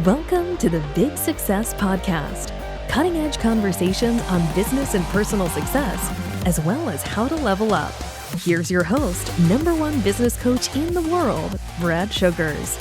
Welcome to the Big Success Podcast, cutting-edge conversations on business and personal success, as well as how to level up. Here's your host, #1 business coach in the world, Brad Sugars.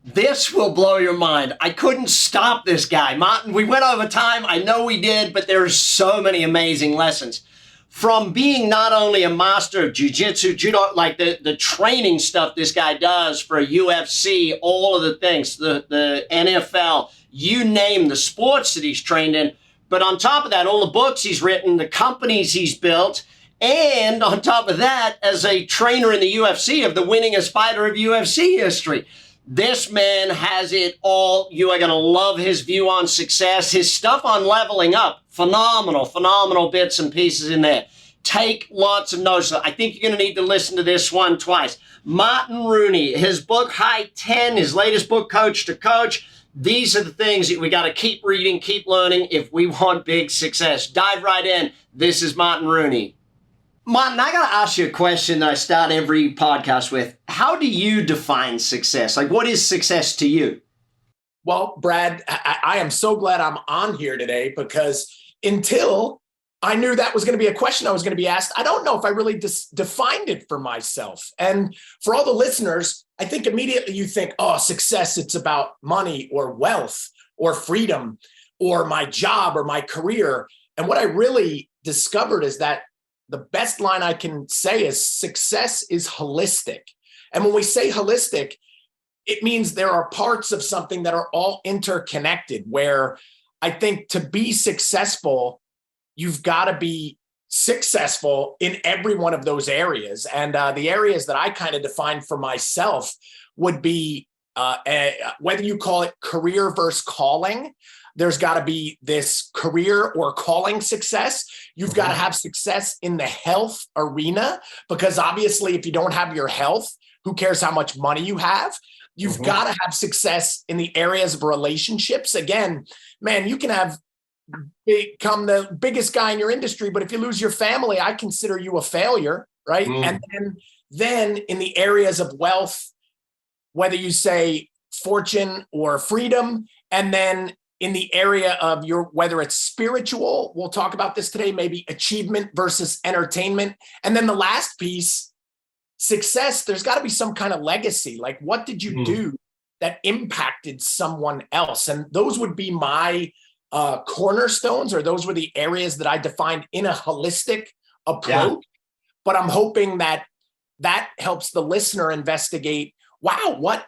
This will blow your mind. I couldn't stop this guy. Martin, we went over time. I know we did, but there's so many amazing lessons. From being not only a master of jiu-jitsu, judo, like the training stuff this guy does for UFC, all of the things, the NFL, you name the sports that he's trained in. But on top of that, all the books he's written, the companies he's built, and on top of that, as a trainer in the UFC of the winningest fighter of UFC history. This man has it all. You are going to love his view on success. His stuff on leveling up, phenomenal bits and pieces in there. Take lots of notes. I think you're going to need to listen to this one twice. Martin Rooney, his book, High 10, his latest book, Coach to Coach. These are the things that we got to keep reading, keep learning if we want big success. Dive right in. This is Martin Rooney. Martin, I got to ask you a question that I start every podcast with. How do you define success? Like, what is success to you? Well, Brad, I am so glad I'm on here today because until I knew that was going to be a question I was going to be asked, I don't know if I really defined it for myself. And for all the listeners, I think immediately you think, oh, success, it's about money or wealth or freedom or my job or my career. And what I really discovered is that the best line I can say is success is holistic. And when we say holistic, it means there are parts of something that are all interconnected, where I think to be successful, you've got to be successful in every one of those areas. And the areas that I kind of defined for myself would be whether you call it career versus calling. There's got to be this career or calling success. You've got to have success in the health arena, because obviously if you don't have your health, who cares how much money you have? You've got to have success in the areas of relationships. Again, man, you can become the biggest guy in your industry, but if you lose your family, I consider you a failure, right? And then in the areas of wealth, whether you say fortune or freedom, and then in the area of whether it's spiritual, we'll talk about this today, maybe achievement versus entertainment. And then the last piece, success, there's got to be some kind of legacy. Like, what did you do that impacted someone else? And those would be my cornerstones, or those were the areas that I defined in a holistic approach. Yeah. But I'm hoping that helps the listener investigate, wow, what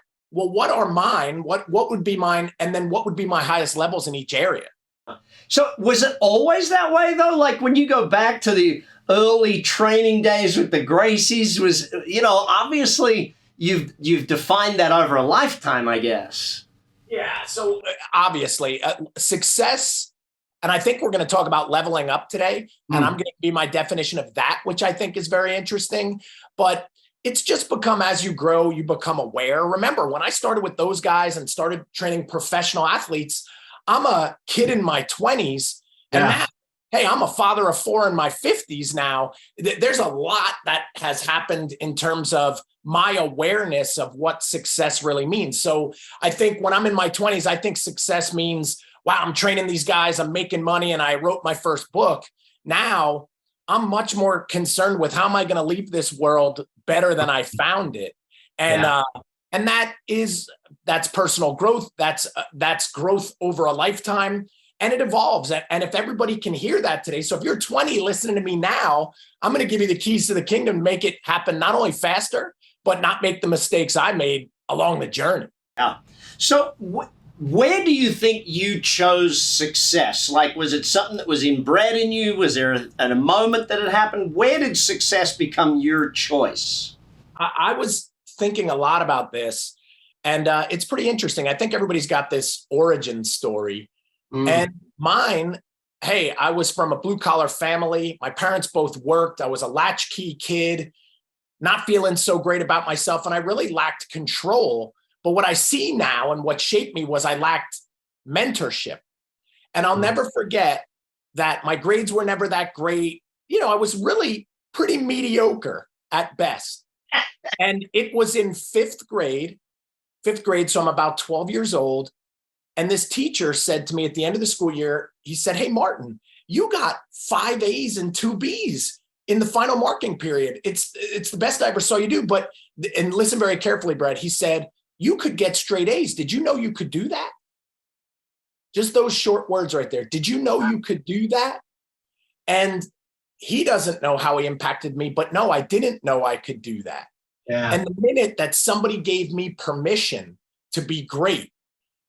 are mine? What would be mine? And then what would be my highest levels in each area? So was it always that way though? Like when you go back to the early training days with the Gracies, was, obviously you've defined that over a lifetime, I guess. Yeah. So obviously success, and I think we're going to talk about leveling up today, and I'm going to give you my definition of that, which I think is very interesting, but it's just become, as you grow, you become aware. Remember, when I started with those guys and started training professional athletes, I'm a kid in my 20s. And now, hey, I'm a father of 4 in my 50s now. There's a lot that has happened in terms of my awareness of what success really means. So I think when I'm in my 20s, I think success means, wow, I'm training these guys, I'm making money, and I wrote my first book. Now, I'm much more concerned with how am I going to leave this world better than I found it. And that's personal growth. That's growth over a lifetime, and it evolves. And if everybody can hear that today, so if you're 20 listening to me now, I'm going to give you the keys to the kingdom to make it happen not only faster, but not make the mistakes I made along the journey. Yeah. So where do you think you chose success? Like, was it something that was inbred in you? Was there a moment that it happened? Where did success become your choice? I was thinking a lot about this, and it's pretty interesting. I think everybody's got this origin story. And mine, hey, I was from a blue-collar family. My parents both worked. I was a latchkey kid, not feeling so great about myself, and I really lacked control. But what I see now and what shaped me was I lacked mentorship. And I'll never forget that my grades were never that great. I was really pretty mediocre at best. And it was in 5th grade fifth grade. So I'm about 12 years old. And this teacher said to me at the end of the school year, he said, "Hey, Martin, you got 5 A's and 2 B's in the final marking period. It's the best I ever saw you do. But," and listen very carefully, Brad, he said, "you could get straight A's. Did you know you could do that?" Just those short words right there. Did you know you could do that? And he doesn't know how he impacted me, but no, I didn't know I could do that. Yeah. And the minute that somebody gave me permission to be great,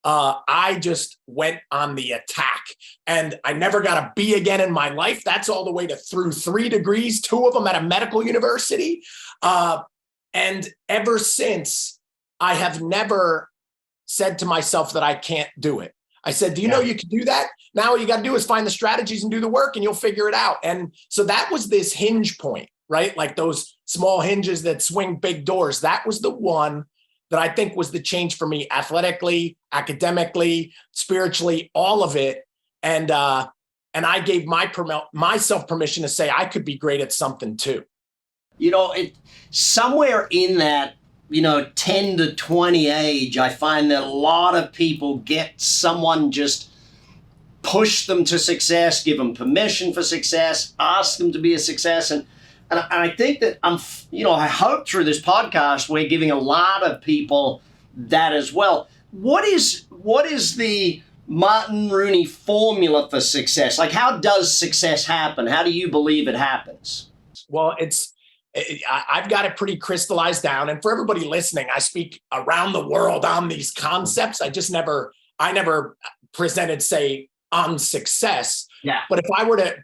I just went on the attack, and I never got a B again in my life. That's all the way to through 3 degrees, 2 of them at a medical university. And ever since, I have never said to myself that I can't do it. I said, "Do you know you can do that? Now all you got to do is find the strategies and do the work, and you'll figure it out." And so that was this hinge point, right? Like those small hinges that swing big doors. That was the one that I think was the change for me, athletically, academically, spiritually, all of it. And I gave myself permission to say I could be great at something too. Somewhere in that, 10 to 20 age, I find that a lot of people get someone just push them to success, give them permission for success, ask them to be a success. And I think that I hope through this podcast, we're giving a lot of people that as well. What is the Martin Rooney formula for success? Like, how does success happen? How do you believe it happens? Well, I've got it pretty crystallized down. And for everybody listening, I speak around the world on these concepts. I never presented, say, on success. Yeah. But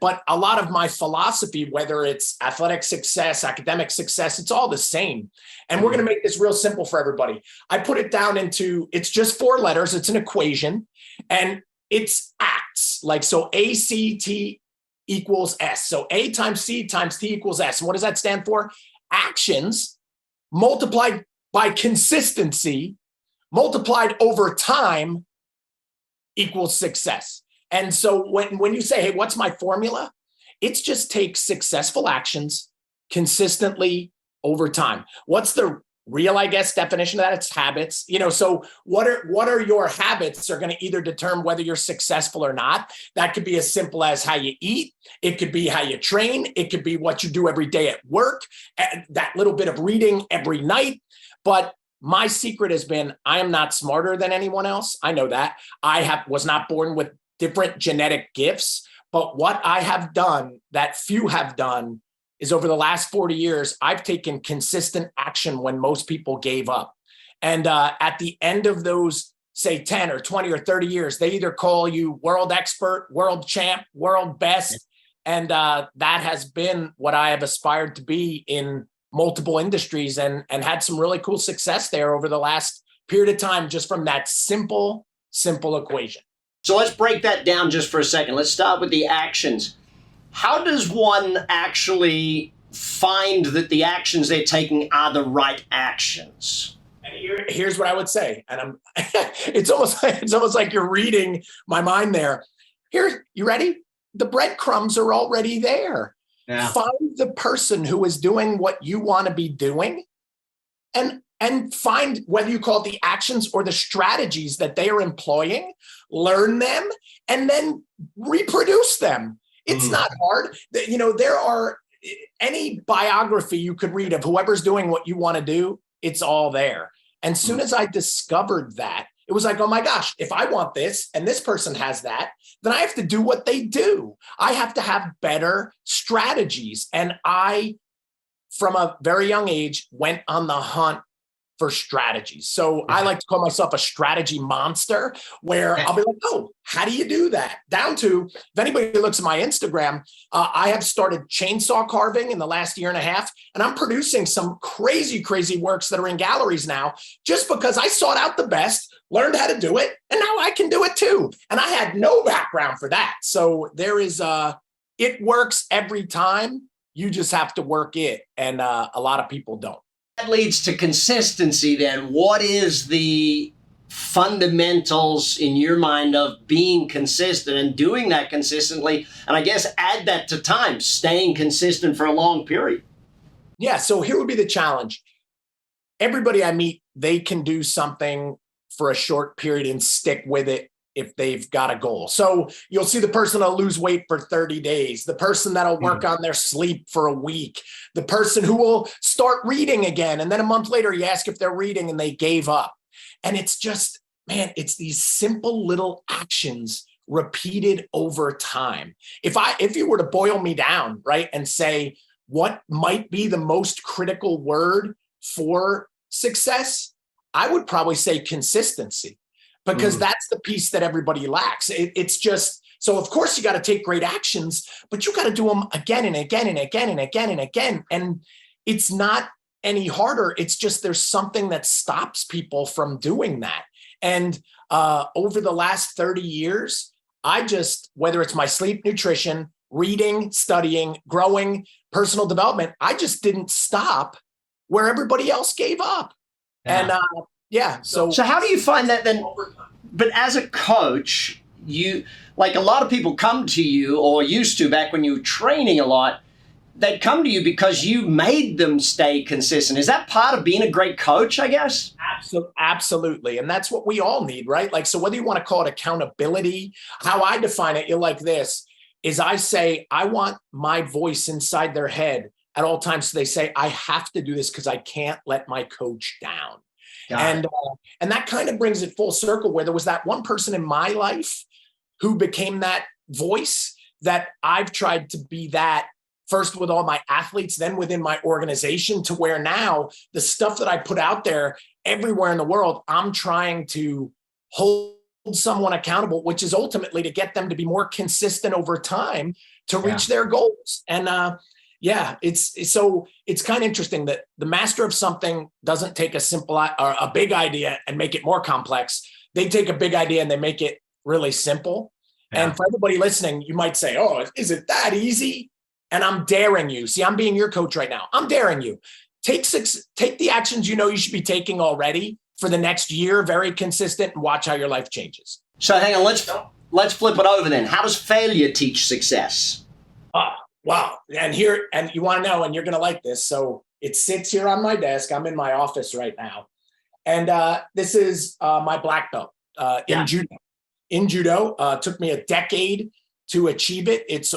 but a lot of my philosophy, whether it's athletic success, academic success, it's all the same. And we're going to make this real simple for everybody. I put it down it's just 4 letters. It's an equation, and it's ACTS. Like, so ACT equals S. So A times C times T equals S. And what does that stand for? Actions multiplied by consistency multiplied over time equals success. And so when you say, "Hey, what's my formula?" It's just take successful actions consistently over time. What's the real, I guess, definition of that? It's habits. So what are your habits are going to either determine whether you're successful or not. That could be as simple as how you eat. It could be how you train. It could be what you do every day at work, and that little bit of reading every night. But my secret has been, I am not smarter than anyone else. I know that. I was not born with different genetic gifts, but what I have done that few have done is over the last 40 years, I've taken consistent action when most people gave up. And at the end of those, say 10 or 20 or 30 years, they either call you world expert, world champ, world best. And that has been what I have aspired to be in multiple industries, and had some really cool success there over the last period of time, just from that simple equation. So let's break that down just for a second. Let's start with the actions. How does one actually find that the actions they're taking are the right actions? And here's what I would say, and it's almost like you're reading my mind there. Here, you ready? The breadcrumbs are already there. Yeah. Find the person who is doing what you want to be doing, and find whether you call it the actions or the strategies that they are employing, learn them, and then reproduce them. It's not hard. There are any biography you could read of whoever's doing what you want to do, it's all there. And as soon as I discovered that, it was like, oh my gosh, if I want this and this person has that, then I have to do what they do. I have to have better strategies. And I, from a very young age, went on the hunt for strategies. So I like to call myself a strategy monster, where I'll be like, "Oh, how do you do that?" Down to, if anybody looks at my Instagram, I have started chainsaw carving in the last year and a half, and I'm producing some crazy works that are in galleries now, just because I sought out the best, learned how to do it, and now I can do it too. And I had no background for that. So there is it works every time. You just have to work it. And a lot of people don't. That leads to consistency then. What is the fundamentals in your mind of being consistent and doing that consistently? And I guess add that to time, staying consistent for a long period. Yeah, so here would be the challenge. everybody I meet, they can do something for a short period and stick with it if they've got a goal. So you'll see the person that'll lose weight for 30 days, the person that'll work on their sleep for a week, the person who will start reading again. And then a month later, you ask if they're reading and they gave up. And it's just, man, it's these simple little actions repeated over time. If you were to boil me down, right, and say, what might be the most critical word for success? I would probably say consistency. Because that's the piece that everybody lacks. It's just, so of course you got to take great actions, but you got to do them again and again and again and again and again. And it's not any harder. It's just there's something that stops people from doing that. And over the last 30 years, whether it's my sleep, nutrition, reading, studying, growing, personal development, I just didn't stop where everybody else gave up. Yeah. And So how do you find that then? But as a coach, you, like a lot of people come to you, or used to back when you were training a lot, they'd come to you because you made them stay consistent. Is that part of being a great coach, I guess? Absolutely. And that's what we all need, right? Like, so whether you want to call it accountability, how I define it, you're like this, is I say, I want my voice inside their head at all times. So they say, I have to do this because I can't let my coach down. And that kind of brings it full circle, where there was that one person in my life who became that voice that I've tried to be that first with all my athletes, then within my organization, to where now the stuff that I put out there everywhere in the world, I'm trying to hold someone accountable, which is ultimately to get them to be more consistent over time to reach their goals. And it's kind of interesting that the master of something doesn't take a simple or a big idea and make it more complex. They take a big idea and they make it really simple. Yeah. And for everybody listening, you might say, oh, is it that easy? And I'm daring you. See, I'm being your coach right now. I'm daring you. Take the actions you know you should be taking already for the next year, very consistent, and watch how your life changes. So hang on, let's flip it over then. How does failure teach success? Wow. And you want to know, and you're going to like this. So it sits here on my desk. I'm in my office right now. And this is my black belt in judo. In judo, took me a decade to achieve it. It's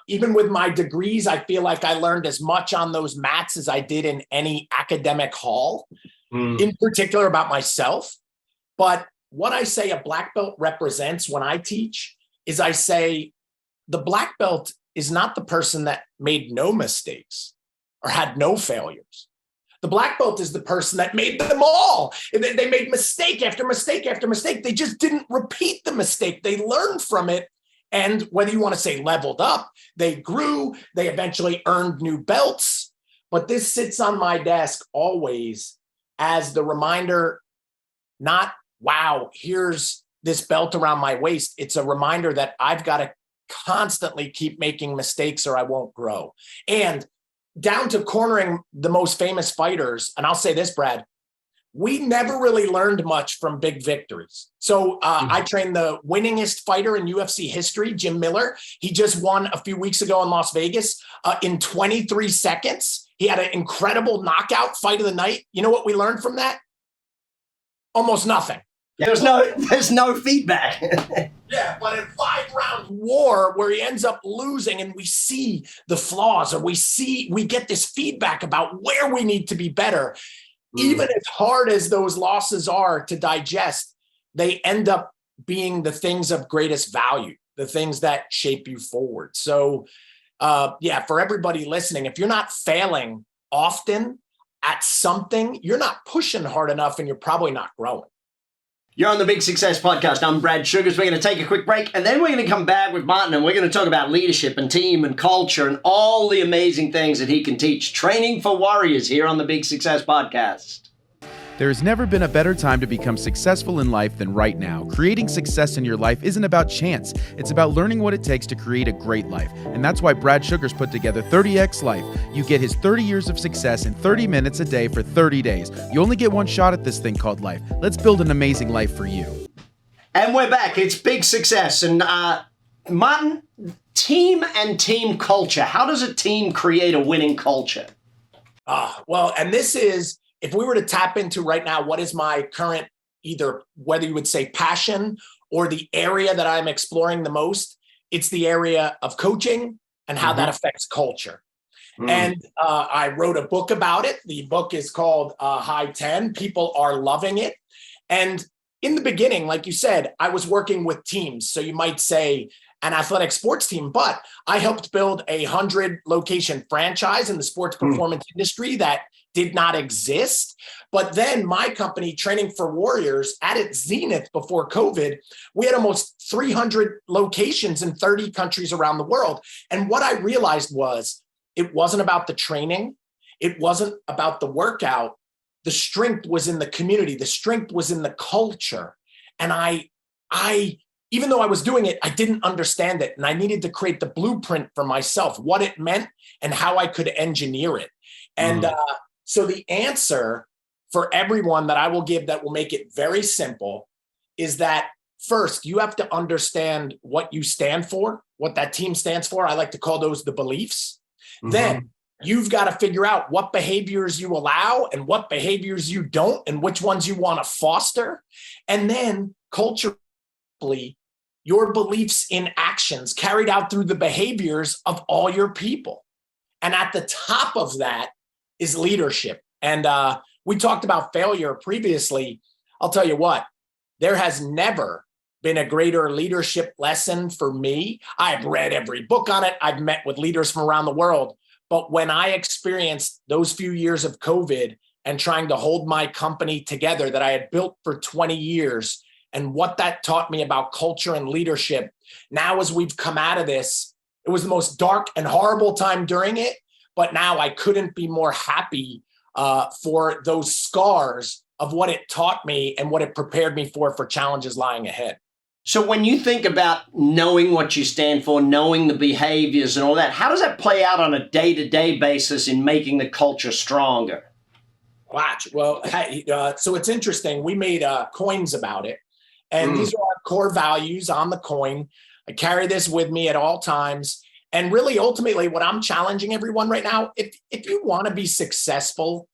even with my degrees, I feel like I learned as much on those mats as I did in any academic hall, in particular about myself. But what I say a black belt represents when I teach is I say the black belt is not the person that made no mistakes or had no failures. The black belt is the person that made them all. They made mistake after mistake after mistake. They just didn't repeat the mistake. They learned from it. And whether you want to say leveled up, they grew, they eventually earned new belts. But this sits on my desk always as the reminder, not, wow, here's this belt around my waist. It's a reminder that I've got to constantly keep making mistakes or I won't grow. And down to cornering the most famous fighters. And I'll say this, Brad, we never really learned much from big victories. So I trained the winningest fighter in UFC history, Jim Miller. He just won a few weeks ago in Las Vegas in 23 seconds. He had an incredible knockout, fight of the night. You know what we learned from that? Almost nothing. There's no feedback. Yeah, but in 5-round war where he ends up losing and we see the flaws, or we get this feedback about where we need to be better. Even as hard as those losses are to digest, they end up being the things of greatest value, the things that shape you forward. So for everybody listening, if you're not failing often at something, you're not pushing hard enough and you're probably not growing. You're on the Big Success Podcast. I'm Brad Sugars. We're going to take a quick break, and then we're going to come back with Martin, and we're going to talk about leadership and team and culture and all the amazing things that he can teach. Training for warriors here on the Big Success Podcast. There has never been a better time to become successful in life than right now. Creating success in your life isn't about chance. It's about learning what it takes to create a great life. And that's why Brad Sugars put together 30X Life. You get his 30 years of success in 30 minutes a day for 30 days. You only get one shot at this thing called life. Let's build an amazing life for you. And we're back. It's Big Success. And Martin, team and team culture. How does a team create a winning culture? And this is if we were to tap into right now, what is my current, either whether you would say passion or the area that I'm exploring the most, it's the area of coaching and how that affects culture. And I wrote a book about it. The book is called High 10. People are loving it. And in the beginning, like you said, I was working with teams. So you might say an athletic sports team, but I helped build a 100-location franchise in the sports performance industry that did not exist. But then my company, Training for Warriors, at its zenith before COVID, we had almost 300 locations in 30 countries around the world. And what I realized was it wasn't about the training. It wasn't about the workout. The strength was in the community. The strength was in the culture. And I, even though I was doing it, I didn't understand it. And I needed to create the blueprint for myself, what it meant and how I could engineer it. And so the answer for everyone that I will give that will make it very simple is that first, you have to understand what you stand for, what that team stands for. I like to call those the beliefs. Then you've got to figure out what behaviors you allow and what behaviors you don't, and which ones you want to foster. And then culturally, your beliefs in actions carried out through the behaviors of all your people. And at the top of that is leadership. And we talked about failure previously. I'll tell you what, there has never been a greater leadership lesson for me. I've read every book on it. I've met with leaders from around the world. But when I experienced those few years of COVID and trying to hold my company together that I had built for 20 years, and what that taught me about culture and leadership, now as we've come out of this, it was the most dark and horrible time during it. But now I couldn't be more happy for those scars of what it taught me and what it prepared me for challenges lying ahead. So when you think about knowing what you stand for, knowing the behaviors and all that, how does that play out on a day-to-day basis in making the culture stronger? Watch. Well, so it's interesting. We made coins about it. And these are our core values on the coin. I carry this with me at all times. And really, ultimately, what I'm challenging everyone right now, if you want to be successful,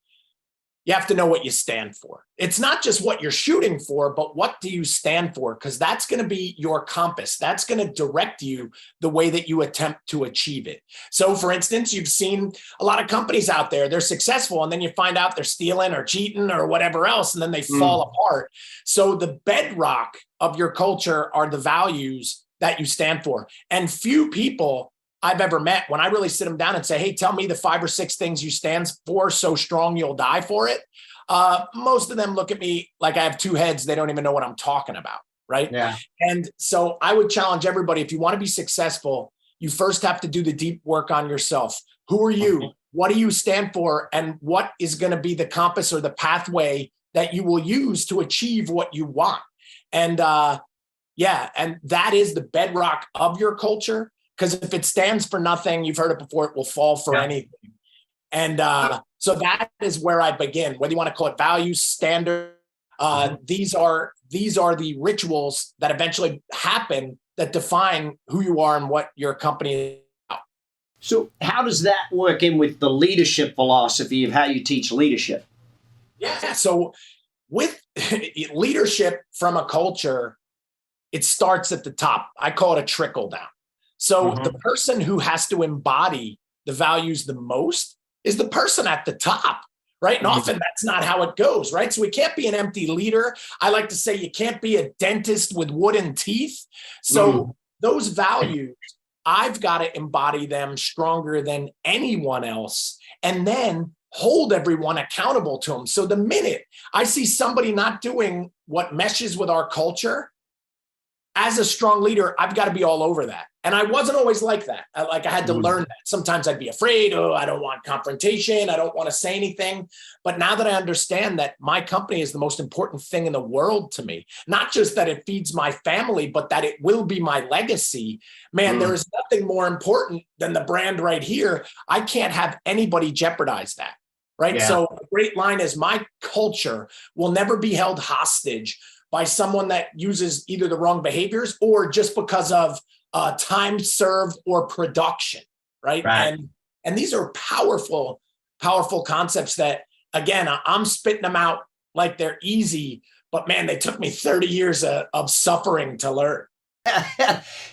you have to know what you stand for. It's not just what you're shooting for, but what do you stand for? Because that's going to be your compass. That's going to direct you the way that you attempt to achieve it. So for instance, you've seen a lot of companies out there, they're successful, and then you find out they're stealing or cheating or whatever else, and then they fall apart. So the bedrock of your culture are the values that you stand for. And few people I've ever met, when I really sit them down and say, hey, tell me the 5 or 6 things you stand for so strong you'll die for it. Most of them look at me like I have 2 heads. They don't even know what I'm talking about. Right. Yeah. And so I would challenge everybody, if you want to be successful, you first have to do the deep work on yourself. Who are you? What do you stand for? And what is going to be the compass or the pathway that you will use to achieve what you want? And and that is the bedrock of your culture. Because if it stands for nothing, you've heard it before, it will fall for anything. And so that is where I begin. Whether you want to call it values, standard, these are the rituals that eventually happen that define who you are and what your company is about. So how does that work in with the leadership philosophy of how you teach leadership? Yeah. So with leadership from a culture, it starts at the top. I call it a trickle down. So the person who has to embody the values the most is the person at the top, right? And often that's not how it goes, right? So we can't be an empty leader. I like to say you can't be a dentist with wooden teeth. So those values, I've got to embody them stronger than anyone else, and then hold everyone accountable to them. So the minute I see somebody not doing what meshes with our culture, as a strong leader, I've got to be all over that. And I wasn't always like that. I had to learn that. Sometimes I'd be afraid. Oh, I don't want confrontation. I don't want to say anything. But now that I understand that my company is the most important thing in the world to me, not just that it feeds my family, but that it will be my legacy, man, there is nothing more important than the brand right here. I can't have anybody jeopardize that. Right. Yeah. So a great line is, my culture will never be held hostage by someone that uses either the wrong behaviors or just because of time served or production, right? And these are powerful concepts that again, I'm spitting them out like they're easy, but man, they took me 30 years of suffering to learn.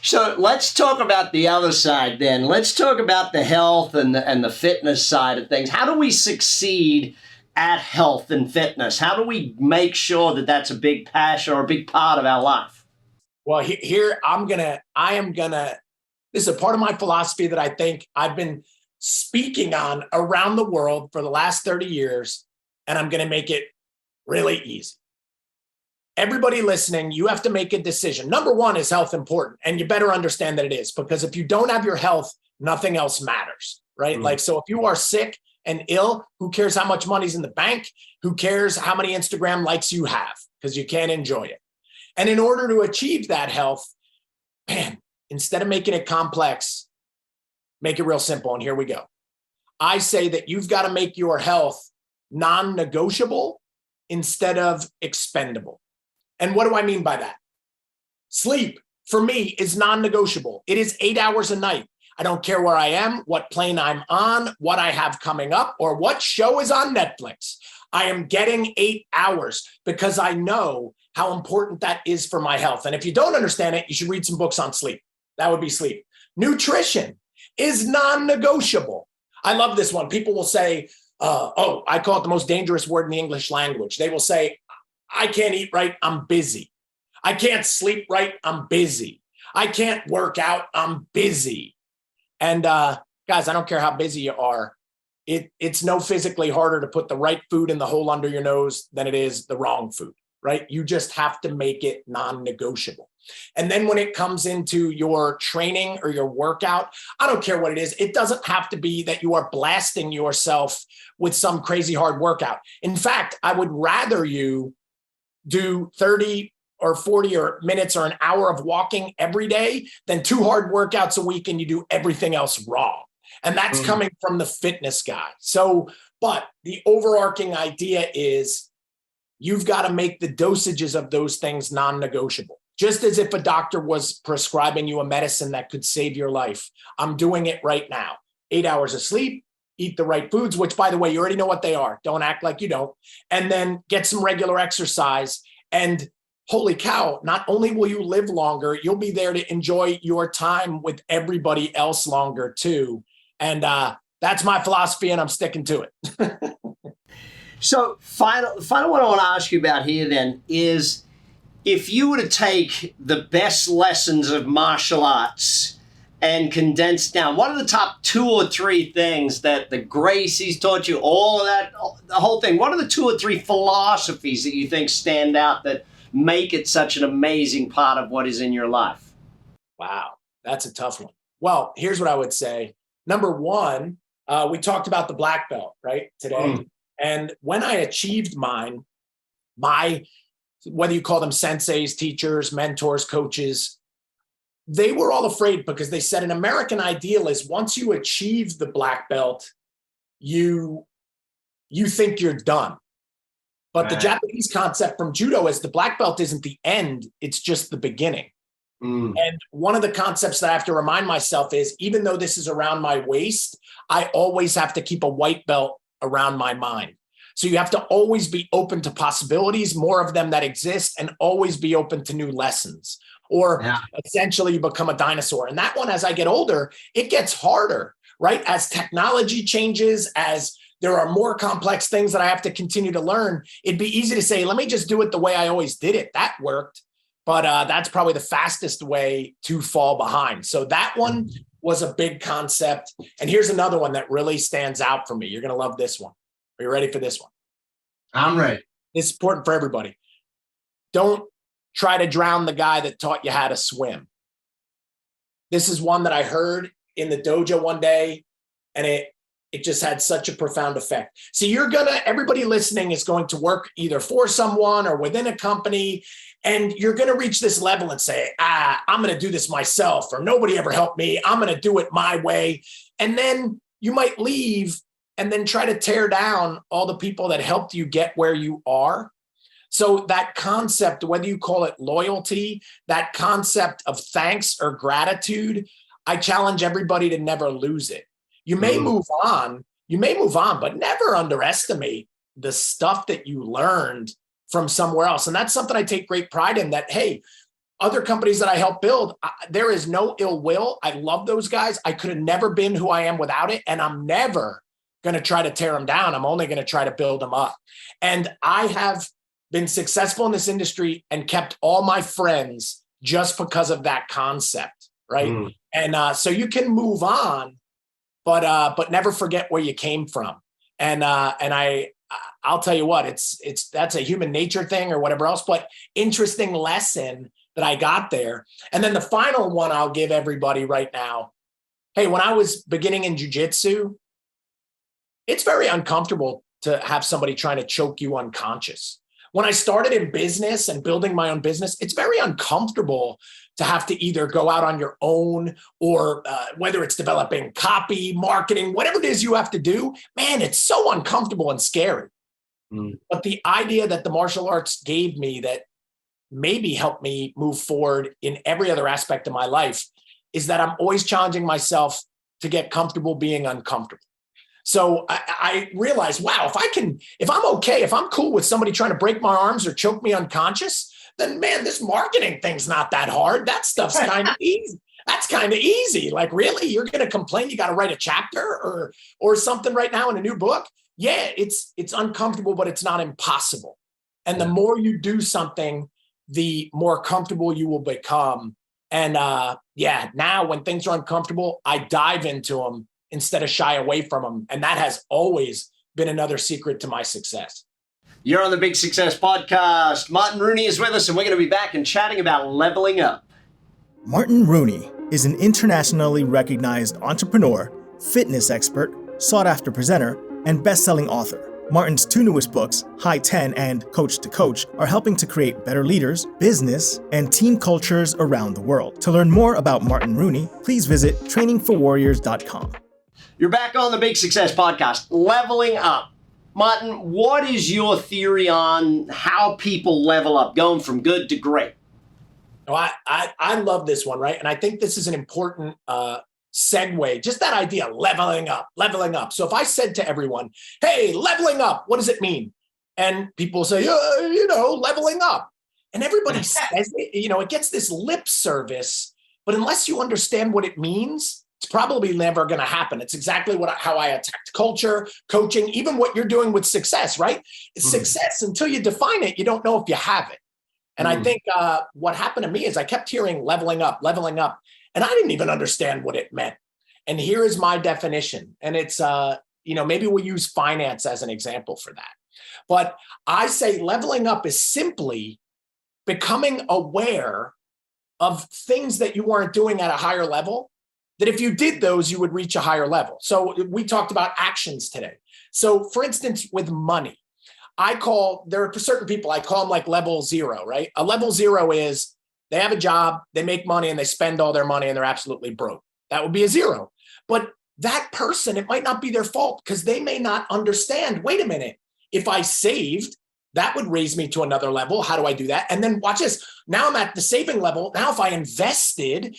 So let's talk about the other side then. Let's talk about the health and the fitness side of things. How do we succeed at health and fitness? How do we make sure that that's a big passion or a big part of our life? Well, here this is a part of my philosophy that I think I've been speaking on around the world for the last 30 years, and I'm going to make it really easy. Everybody listening, you have to make a decision. Number one, is health important? And you better understand that it is, because if you don't have your health, nothing else matters, right? Like, so if you are sick and ill, who cares how much money's in the bank? Who cares how many Instagram likes you have? Because you can't enjoy it. And in order to achieve that health, man, instead of making it complex, make it real simple. And here we go. I say that you've got to make your health non-negotiable instead of expendable. And what do I mean by that? Sleep, for me, is non-negotiable. It is 8 hours a night. I don't care where I am, what plane I'm on, what I have coming up, or what show is on Netflix. I am getting 8 hours because I know how important that is for my health. And if you don't understand it, you should read some books on sleep. That would be sleep. Nutrition is non-negotiable. I love this one. People will say, I call it the most dangerous word in the English language. They will say, I can't eat right, I'm busy. I can't sleep right, I'm busy. I can't work out, I'm busy. And guys, I don't care how busy you are. It's no physically harder to put the right food in the hole under your nose than it is the wrong food, right? You just have to make it non-negotiable. And then when it comes into your training or your workout, I don't care what it is. It doesn't have to be that you are blasting yourself with some crazy hard workout. In fact, I would rather you do 30 or 40 or minutes or an hour of walking every day than 2 hard workouts a week and you do everything else wrong. And that's coming from the fitness guy. So, but the overarching idea is you've got to make the dosages of those things non-negotiable. Just as if a doctor was prescribing you a medicine that could save your life. I'm doing it right now. 8 hours of sleep, eat the right foods, which, by the way, you already know what they are. Don't act like you don't. And then get some regular exercise. And holy cow, not only will you live longer, you'll be there to enjoy your time with everybody else longer too. And that's my philosophy, and I'm sticking to it. So final what I want to ask you about here then is, if you were to take the best lessons of martial arts and condense down, what are the top 2 or 3 things that the Gracies taught you, all of that, the whole thing? What are the 2 or 3 philosophies that you think stand out that make it such an amazing part of what is in your life? Wow, that's a tough one. Well, here's what I would say. Number one, we talked about the black belt, right, today. And when I achieved mine, whether you call them senseis, teachers, mentors, coaches, they were all afraid because they said an American ideal is once you achieve the black belt, you think you're done. But the Japanese concept from judo is the black belt isn't the end, it's just the beginning. And one of the concepts that I have to remind myself is, even though this is around my waist, I always have to keep a white belt around my mind. So you have to always be open to possibilities, more of them that exist, and always be open to new lessons. Or essentially you become a dinosaur. And that one, as I get older, it gets harder, right? As technology changes, as there are more complex things that I have to continue to learn, it'd be easy to say, let me just do it the way I always did it. That worked. But that's probably the fastest way to fall behind. So that one was a big concept. And here's another one that really stands out for me. You're going to love this one. Are you ready for this one? I'm ready. It's important for everybody. Don't try to drown the guy that taught you how to swim. This is one that I heard in the dojo one day, and it just had such a profound effect. So everybody listening is going to work either for someone or within a company, and you're going to reach this level and say, I'm going to do this myself, or nobody ever helped me. I'm going to do it my way. And then you might leave and then try to tear down all the people that helped you get where you are. So that concept, whether you call it loyalty, that concept of thanks or gratitude, I challenge everybody to never lose it. You may move on, but never underestimate the stuff that you learned from somewhere else. And that's something I take great pride in, that, hey, other companies that I help build, there is no ill will. I love those guys. I could have never been who I am without it. And I'm never going to try to tear them down. I'm only going to try to build them up. And I have been successful in this industry and kept all my friends just because of that concept, right? And so you can move on, but never forget where you came from. And I'll tell you what, that's a human nature thing or whatever else, but interesting lesson that I got there. And then the final one I'll give everybody right now. Hey, when I was beginning in jiu-jitsu, it's very uncomfortable to have somebody trying to choke you unconscious. When I started in business and building my own business, it's very uncomfortable to have to either go out on your own or whether it's developing copy, marketing, whatever it is you have to do, man, it's so uncomfortable and scary. But the idea that the martial arts gave me that maybe helped me move forward in every other aspect of my life is that I'm always challenging myself to get comfortable being uncomfortable. So I realized, wow, if I'm cool with somebody trying to break my arms or choke me unconscious, then man, this marketing thing's not that hard. That stuff's kind of easy. That's kind of easy. Like, really, you're going to complain you got to write a chapter or something right now in a new book? Yeah, it's uncomfortable, but it's not impossible. And the more you do something, the more comfortable you will become. And now when things are uncomfortable, I dive into them instead of shy away from them. And that has always been another secret to my success. You're on the Big Success Podcast. Martin Rooney is with us, and we're going to be back and chatting about leveling up. Martin Rooney is an internationally recognized entrepreneur, fitness expert, sought-after presenter, and best-selling author. Martin's two newest books, High 10 and Coach to Coach, are helping to create better leaders, business, and team cultures around the world. To learn more about Martin Rooney, please visit trainingforwarriors.com. You're back on the Big Success Podcast, leveling up. Martin, what is your theory on how people level up, going from good to great? I love this one, right? And I think this is an important segue, just that idea, leveling up. So if I said to everyone, hey, leveling up, what does it mean? And people say, leveling up. And everybody says it, it gets this lip service, but unless you understand what it means, it's probably never going to happen. It's exactly how I attacked culture, coaching, even what you're doing with success, right? It's success, until you define it, you don't know if you have it. And I think what happened to me is I kept hearing leveling up, and I didn't even understand what it meant. And here is my definition. And it's, maybe we'll use finance as an example for that. But I say leveling up is simply becoming aware of things that you weren't doing at a higher level, that if you did those, you would reach a higher level. So we talked about actions today. So for instance, with money, there are certain people, I call them like level 0, right? A level 0 is they have a job, they make money, and they spend all their money and they're absolutely broke. That would be a 0. But that person, it might not be their fault because they may not understand, wait a minute, if I saved, that would raise me to another level. How do I do that? And then watch this. Now I'm at the saving level. Now if I invested,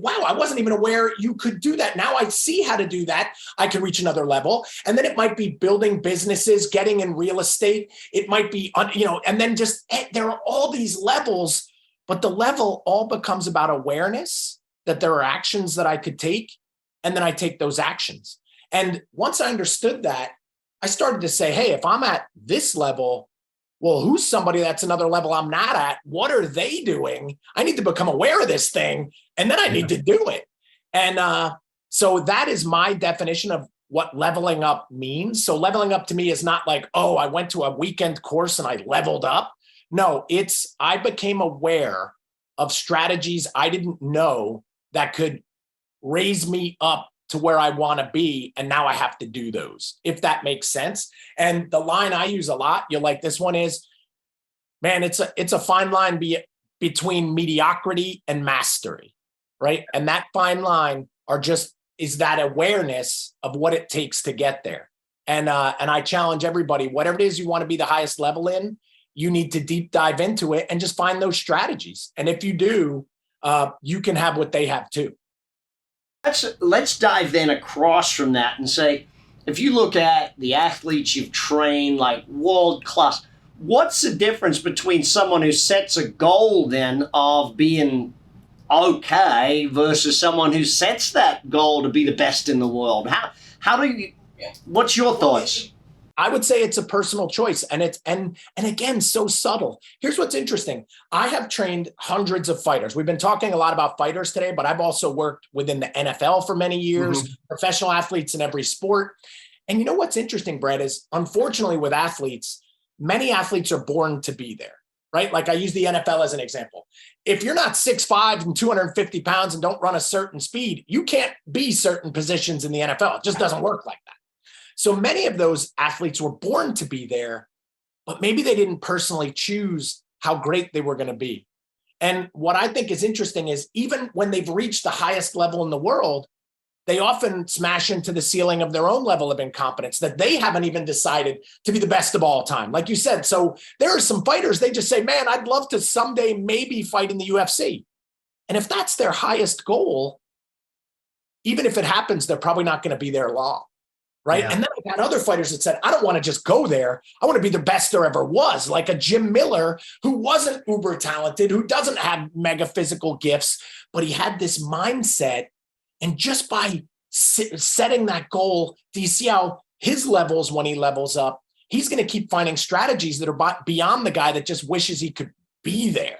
wow, I wasn't even aware you could do that. Now I see how to do that. I can reach another level. And then it might be building businesses, getting in real estate. It might be, and then there are all these levels, but the level all becomes about awareness that there are actions that I could take. And then I take those actions. And once I understood that, I started to say, hey, if I'm at this level, well, who's somebody that's another level I'm not at? What are they doing? I need to become aware of this thing, and then I need to do it. And so that is my definition of what leveling up means. So leveling up to me is not like, oh, I went to a weekend course and I leveled up. No, it's I became aware of strategies I didn't know that could raise me up to where I want to be. And now I have to do those, if that makes sense. And the line I use a lot, you'll like this one is, man, it's a fine line between mediocrity and mastery, right? And that fine line is that awareness of what it takes to get there. And I challenge everybody, whatever it is you want to be the highest level in, you need to deep dive into it and just find those strategies. And if you do, you can have what they have too. Let's dive then across from that and say, if you look at the athletes you've trained, like world class, what's the difference between someone who sets a goal then of being okay versus someone who sets that goal to be the best in the world? How do you, what's your thoughts? I would say it's a personal choice, and it's and again, so subtle. Here's what's interesting. I have trained hundreds of fighters. We've been talking a lot about fighters today, but I've also worked within the NFL for many years, professional athletes in every sport. And you know what's interesting, Brett, is unfortunately with athletes, many athletes are born to be there, right? Like I use the NFL as an example. If you're not 6'5" and 250 pounds and don't run a certain speed, you can't be certain positions in the NFL. It just doesn't work like that. So many of those athletes were born to be there, but maybe they didn't personally choose how great they were going to be. And what I think is interesting is even when they've reached the highest level in the world, they often smash into the ceiling of their own level of incompetence that they haven't even decided to be the best of all time. Like you said, so there are some fighters, they just say, man, I'd love to someday maybe fight in the UFC. And if that's their highest goal, even if it happens, they're probably not going to be there long. Right. Yeah. And then I've had other fighters that said, I don't want to just go there. I want to be the best there ever was, like a Jim Miller who wasn't uber talented, who doesn't have mega physical gifts, but he had this mindset. And just by setting that goal, do you see how his levels, when he levels up, he's going to keep finding strategies that are beyond the guy that just wishes he could be there.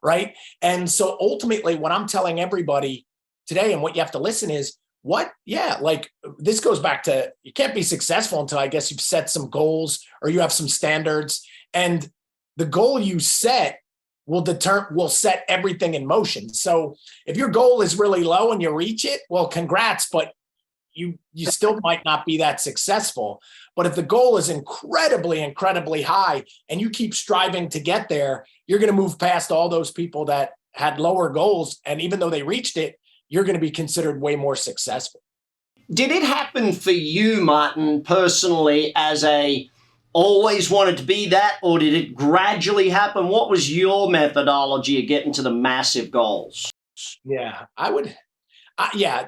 Right. And so ultimately, what I'm telling everybody today and what you have to listen is, like this goes back to, you can't be successful until I guess you've set some goals or you have some standards, and the goal you set will set everything in motion. So if your goal is really low and you reach it, well, congrats, but you still might not be that successful. But if the goal is incredibly, incredibly high and you keep striving to get there, you're going to move past all those people that had lower goals. And even though they reached it, you're going to be considered way more successful. Did it happen for you, Martin, personally, as always wanted to be that, or did it gradually happen? What was your methodology of getting to the massive goals? Yeah,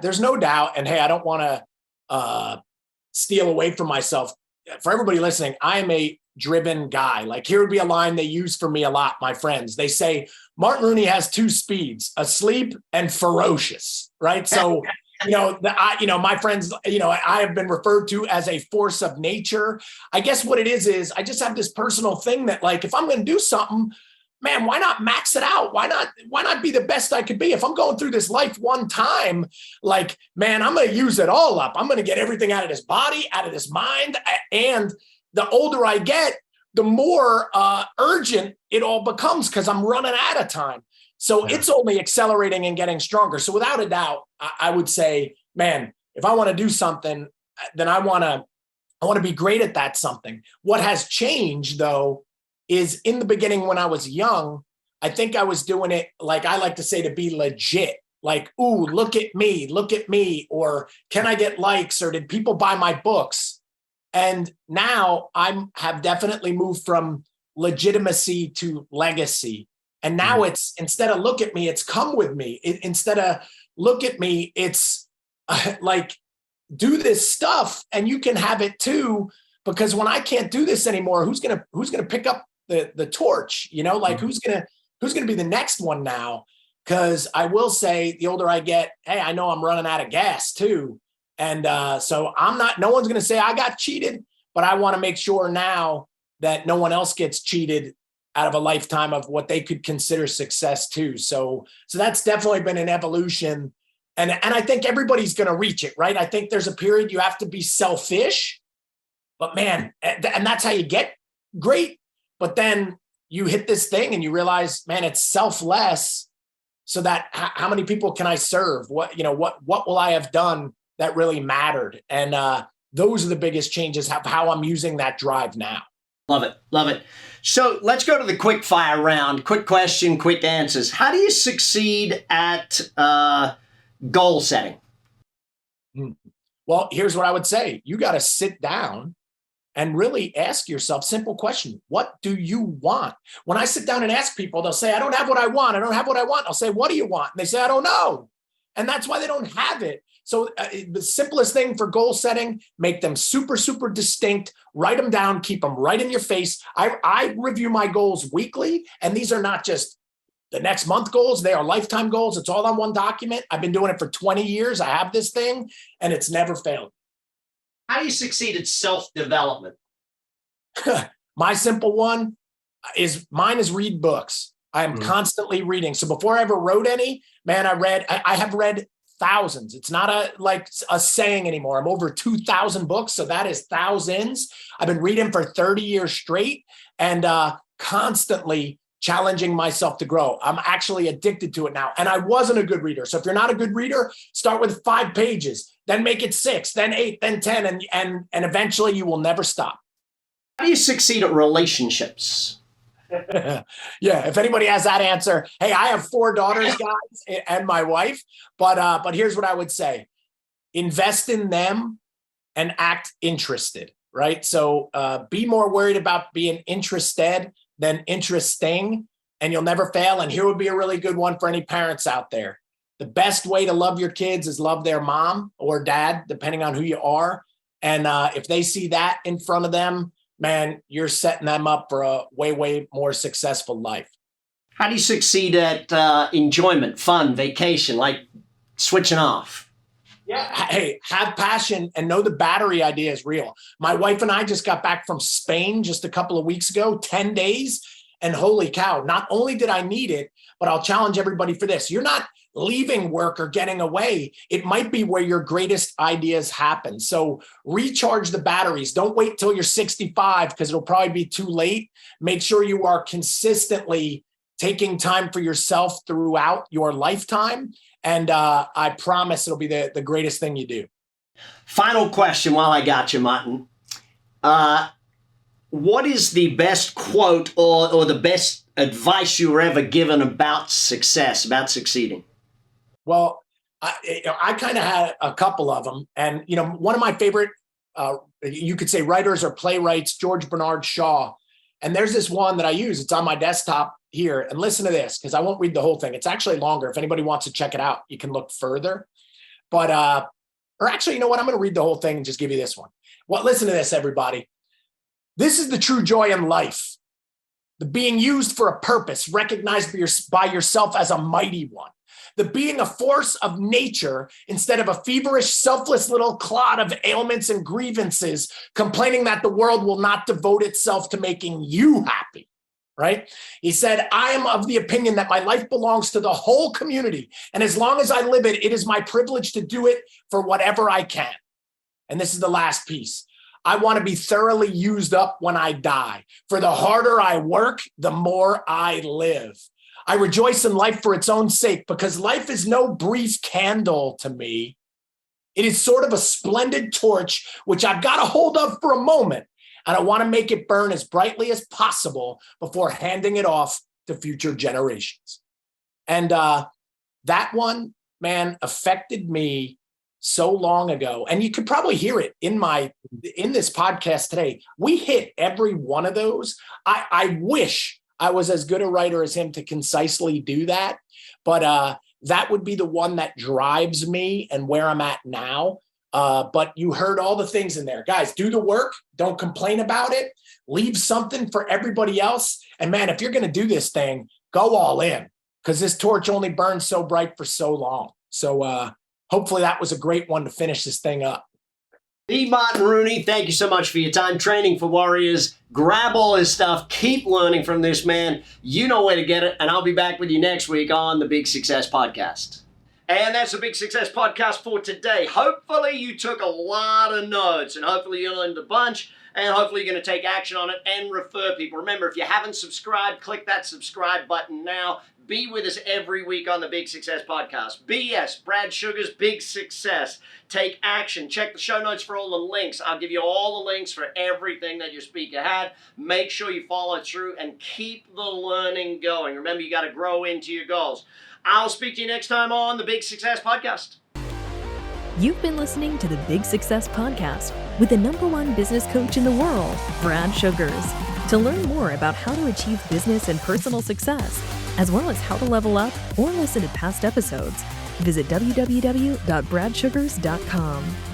there's no doubt. And hey, I don't want to steal away from myself. For everybody listening, I am a driven guy. Like here would be a line they use for me a lot, my friends. They say, Martin Rooney has two speeds, asleep and ferocious, right? So, my friends, I have been referred to as a force of nature. I guess what it is I just have this personal thing that like, if I'm going to do something, man, why not max it out? Why not be the best I could be? If I'm going through this life one time, like, man, I'm going to use it all up. I'm going to get everything out of this body, out of this mind. And the older I get, the more urgent it all becomes because I'm running out of time. So It's only accelerating and getting stronger. So without a doubt, I would say, man, if I want to do something, then I want to be great at that something. What has changed though, is in the beginning when I was young, I think I was doing it, like I like to say, to be legit. Like, ooh, look at me, or can I get likes, or did people buy my books? And now have definitely moved from legitimacy to legacy. And now it's, instead of look at me, it's come with me. Instead of look at me, it's like, do this stuff and you can have it too. Because when I can't do this anymore, who's gonna pick up the torch? Who's gonna be the next one now? Because I will say, the older I get, hey, I know I'm running out of gas too. And so no one's going to say I got cheated, but I want to make sure now that no one else gets cheated out of a lifetime of what they could consider success too. So that's definitely been an evolution. And I think everybody's going to reach it, right? I think there's a period you have to be selfish, but man, and that's how you get great. But then you hit this thing and you realize, man, it's selfless. So that how many people can I serve? What will I have done that really mattered? And those are the biggest changes, how I'm using that drive now. Love it. So let's go to the quick fire round. Quick question, quick answers. How do you succeed at goal setting? Well, here's what I would say. You got to sit down and really ask yourself, simple question. What do you want? When I sit down and ask people, they'll say, I don't have what I want. I'll say, what do you want? And they say, I don't know. And that's why they don't have it. So the simplest thing for goal setting, make them super, super distinct, write them down, keep them right in your face. I review my goals weekly, and these are not just the next month goals. They are lifetime goals. It's all on one document. I've been doing it for 20 years. I have this thing, and it's never failed. How do you succeed at self-development? My simple one is read books. I am constantly reading. So before I ever wrote any, man, I have read thousands. It's not like a saying anymore. I'm over 2,000 books. So that is thousands. I've been reading for 30 years straight and constantly challenging myself to grow. I'm actually addicted to it now. And I wasn't a good reader. So if you're not a good reader, start with 5 pages, then make it 6, then 8, then 10, and eventually you will never stop. How do you succeed at relationships? Yeah, if anybody has that answer, hey, I have 4 daughters, guys, and my wife. But here's what I would say: invest in them and act interested. Right. So be more worried about being interested than interesting, and you'll never fail. And here would be a really good one for any parents out there. The best way to love your kids is love their mom or dad, depending on who you are. And if they see that in front of them, man, you're setting them up for a way, way more successful life. How do you succeed at enjoyment, fun, vacation, like switching off? Yeah. Hey, have passion and know the battery idea is real. My wife and I just got back from Spain just a couple of weeks ago, 10 days. And holy cow, not only did I need it, but I'll challenge everybody for this. You're not leaving work or getting away. It might be where your greatest ideas happen. So recharge the batteries. Don't wait till you're 65 because it'll probably be too late. Make sure you are consistently taking time for yourself throughout your lifetime. And I promise it'll be the greatest thing you do. Final question while I got you, Martin. What is the best quote or the best advice you were ever given about success, about succeeding? Well, I kind of had a couple of them. And, one of my favorite, you could say writers or playwrights, George Bernard Shaw. And there's this one that I use. It's on my desktop here. And listen to this, because I won't read the whole thing. It's actually longer. If anybody wants to check it out, you can look further. But, or actually, you know what? I'm going to read the whole thing and just give you this one. Well, listen to this, everybody. This is the true joy in life. The being used for a purpose, recognized by yourself as a mighty one. The being a force of nature instead of a feverish, selfless little clod of ailments and grievances, complaining that the world will not devote itself to making you happy, right? He said, I am of the opinion that my life belongs to the whole community. And as long as I live it, it is my privilege to do it for whatever I can. And this is the last piece. I want to be thoroughly used up when I die. For the harder I work, the more I live. I rejoice in life for its own sake, because life is no brief candle to me. It is sort of a splendid torch, which I've got to hold up for a moment. And I want to make it burn as brightly as possible before handing it off to future generations. And that one, man, affected me so long ago. And you could probably hear it in this podcast today. We hit every one of those. I wish I was as good a writer as him to concisely do that. But that would be the one that drives me and where I'm at now. But you heard all the things in there. Guys, do the work. Don't complain about it. Leave something for everybody else. And man, if you're going to do this thing, go all in, because this torch only burns so bright for so long. So hopefully that was a great one to finish this thing up. The Martin Rooney, thank you so much for your time training for warriors. Grab all his stuff. Keep learning from this man. You know where to get it. And I'll be back with you next week on the Big Success Podcast. And that's the Big Success Podcast for today. Hopefully you took a lot of notes, and hopefully you learned a bunch, and hopefully you're going to take action on it and refer people. Remember, if you haven't subscribed, click that subscribe button now. Be with us every week on the Big Success Podcast. BS, Brad Sugar's Big Success. Take action. Check the show notes for all the links. I'll give you all the links for everything that your speaker had. Make sure you follow through and keep the learning going. Remember, you got to grow into your goals. I'll speak to you next time on the Big Success Podcast. You've been listening to the Big Success Podcast with the #1 business coach in the world, Brad Sugars. To learn more about how to achieve business and personal success, as well as how to level up or listen to past episodes, Visit www.bradsugars.com.